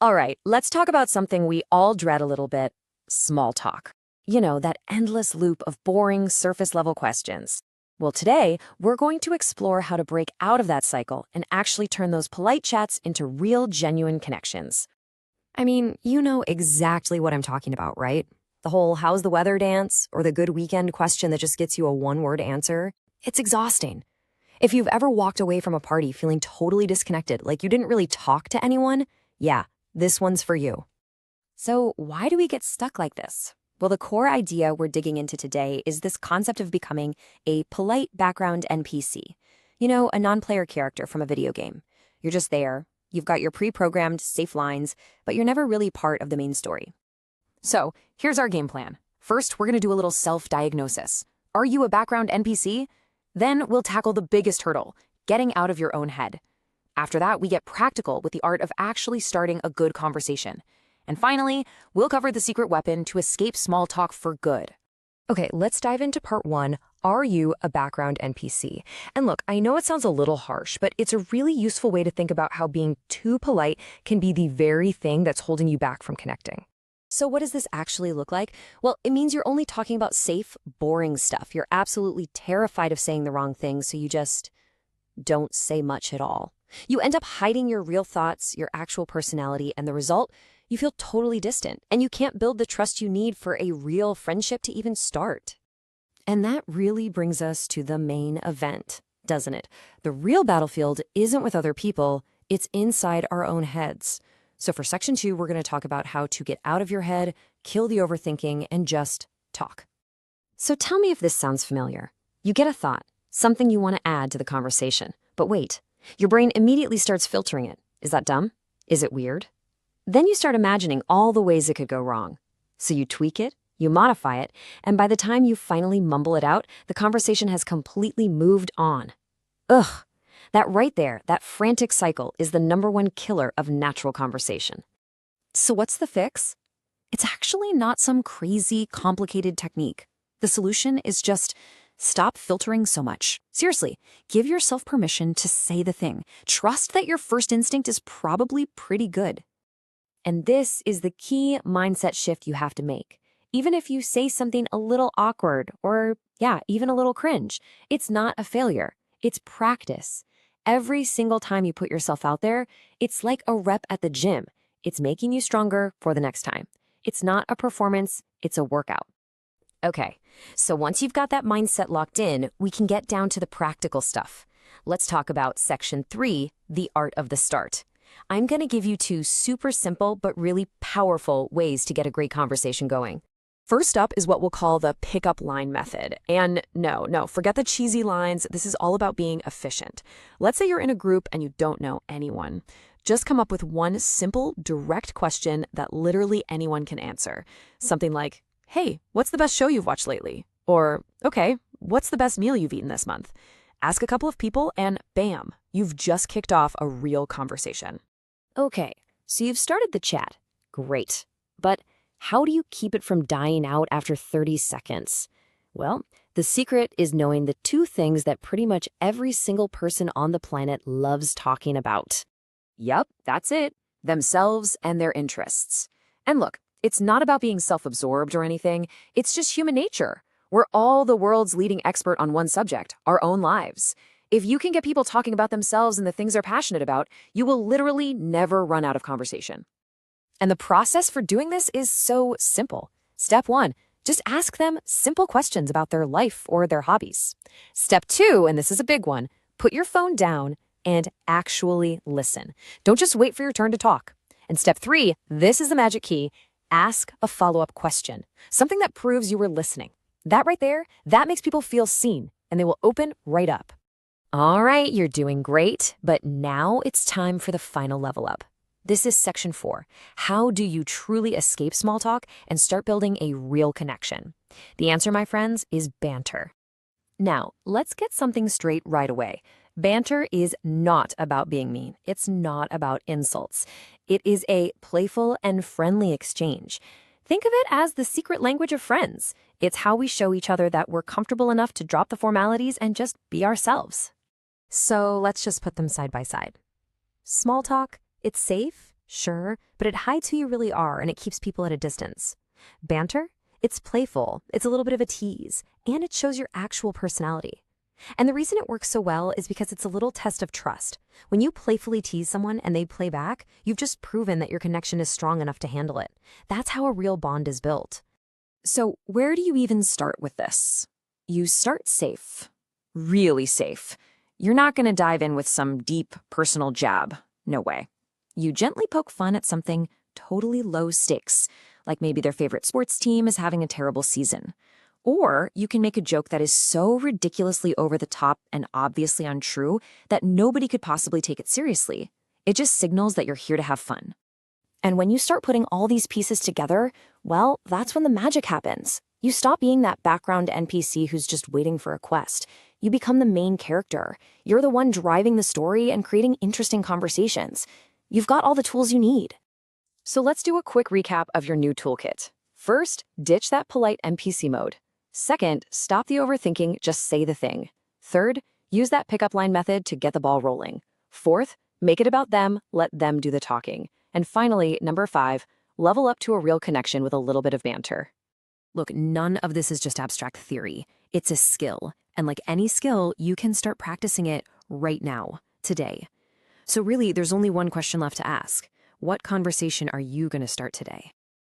All right, let's talk about something we all dread a little bit, small talk. You know, that endless loop of boring, surface-level questions. Well, today, we're going to explore how to break out of that cycle and actually turn those polite chats into real, genuine connections. I mean, you know exactly what I'm talking about, right? The whole how's the weather dance or the good weekend question that just gets you a one-word answer. It's exhausting. If you've ever walked away from a party feeling totally disconnected, like you didn't really talk to anyone, yeah, this one's for you. So, why do we get stuck like this? Well, the core idea we're digging into today is this concept of becoming a polite background NPC. You know, a non-player character from a video game. You're just there, you've got your pre-programmed, safe lines, but you're never really part of the main story. So, here's our game plan. First, we're going to do a little self-diagnosis. Are you a background NPC? Then we'll tackle the biggest hurdle, getting out of your own head. After that, we get practical with the art of actually starting a good conversation. And finally, we'll cover the secret weapon to escape small talk for good. Okay, let's dive into part one. Are you a background NPC? And look, I know it sounds a little harsh, but it's a really useful way to think about how being too polite can be the very thing that's holding you back from connecting. So what does this actually look like? Well, it means you're only talking about safe, boring stuff. You're absolutely terrified of saying the wrong thing, so you just don't say much at all. You end up hiding your real thoughts, your actual personality, and the result, you feel totally distant, and you can't build the trust you need for a real friendship to even start. And that really brings us to the main event, doesn't it? The real battlefield isn't with other people, it's inside our own heads. So for section 2, we're going to talk about how to get out of your head, kill the overthinking, and just talk. So tell me if this sounds familiar. You get a thought, something you want to add to the conversation, but wait, your brain immediately starts filtering it. Is that dumb? Is it weird? Then you start imagining all the ways it could go wrong. So you tweak it, you modify it, and by the time you finally mumble it out, the conversation has completely moved on. Ugh. That right there, that frantic cycle, is the #1 killer of natural conversation. So what's the fix? It's actually not some crazy, complicated technique. The solution is just stop filtering so much. Seriously, give yourself permission to say the thing. Trust that your first instinct is probably pretty good. And this is the key mindset shift you have to make. Even if you say something a little awkward or, even a little cringe, it's not a failure. It's practice. Every single time you put yourself out there, it's like a rep at the gym. It's making you stronger for the next time. It's not a performance, it's a workout. Okay, so once you've got that mindset locked in, we can get down to the practical stuff. Let's talk about section 3, the art of the start. I'm going to give you 2 super simple but really powerful ways to get a great conversation going. First up is what we'll call the pickup line method. And no, forget the cheesy lines. This is all about being efficient. Let's say you're in a group and you don't know anyone. Just come up with one simple, direct question that literally anyone can answer. Something like, hey, what's the best show you've watched lately? Or, okay, what's the best meal you've eaten this month? Ask a couple of people and bam, you've just kicked off a real conversation. Okay, so you've started the chat. Great. But how do you keep it from dying out after 30 seconds? Well, the secret is knowing the 2 things that pretty much every single person on the planet loves talking about. Yup, that's it. Themselves and their interests. And look, it's not about being self-absorbed or anything. It's just human nature. We're all the world's leading expert on one subject, our own lives. If you can get people talking about themselves and the things they're passionate about, you will literally never run out of conversation. And the process for doing this is so simple. Step 1, just ask them simple questions about their life or their hobbies. Step 2, and this is a big one, put your phone down and actually listen. Don't just wait for your turn to talk. And step 3, this is the magic key, ask a follow-up question, something that proves you were listening. That right there, that makes people feel seen, and they will open right up. All right, you're doing great, but now it's time for the final level up. This is section 4. How do you truly escape small talk and start building a real connection? The answer, my friends, is banter. Now, let's get something straight right away. Banter is not about being mean. It's not about insults. It is a playful and friendly exchange. Think of it as the secret language of friends. It's how we show each other that we're comfortable enough to drop the formalities and just be ourselves. So let's just put them side by side. Small talk, it's safe, Sure, but it hides who you really are and it keeps people at a distance. Banter? It's playful, it's a little bit of a tease, and it shows your actual personality. And the reason it works so well is because it's a little test of trust. When you playfully tease someone and they play back, you've just proven that your connection is strong enough to handle it. That's how a real bond is built. So, where do you even start with this? You start safe. Really safe. You're not going to dive in with some deep personal jab. No way. You gently poke fun at something totally low stakes, like maybe their favorite sports team is having a terrible season. Or you can make a joke that is so ridiculously over the top and obviously untrue that nobody could possibly take it seriously. It just signals that you're here to have fun. And when you start putting all these pieces together, well, that's when the magic happens. You stop being that background NPC who's just waiting for a quest. You become the main character. You're the one driving the story and creating interesting conversations. You've got all the tools you need. So let's do a quick recap of your new toolkit. First, ditch that polite NPC mode. Second, stop the overthinking, just say the thing. Third, use that pickup line method to get the ball rolling. Fourth, make it about them, let them do the talking. And finally, number 5, level up to a real connection with a little bit of banter. Look, none of this is just abstract theory. It's a skill. And like any skill, you can start practicing it right now, today. So really, there's only one question left to ask. What conversation are you going to start today?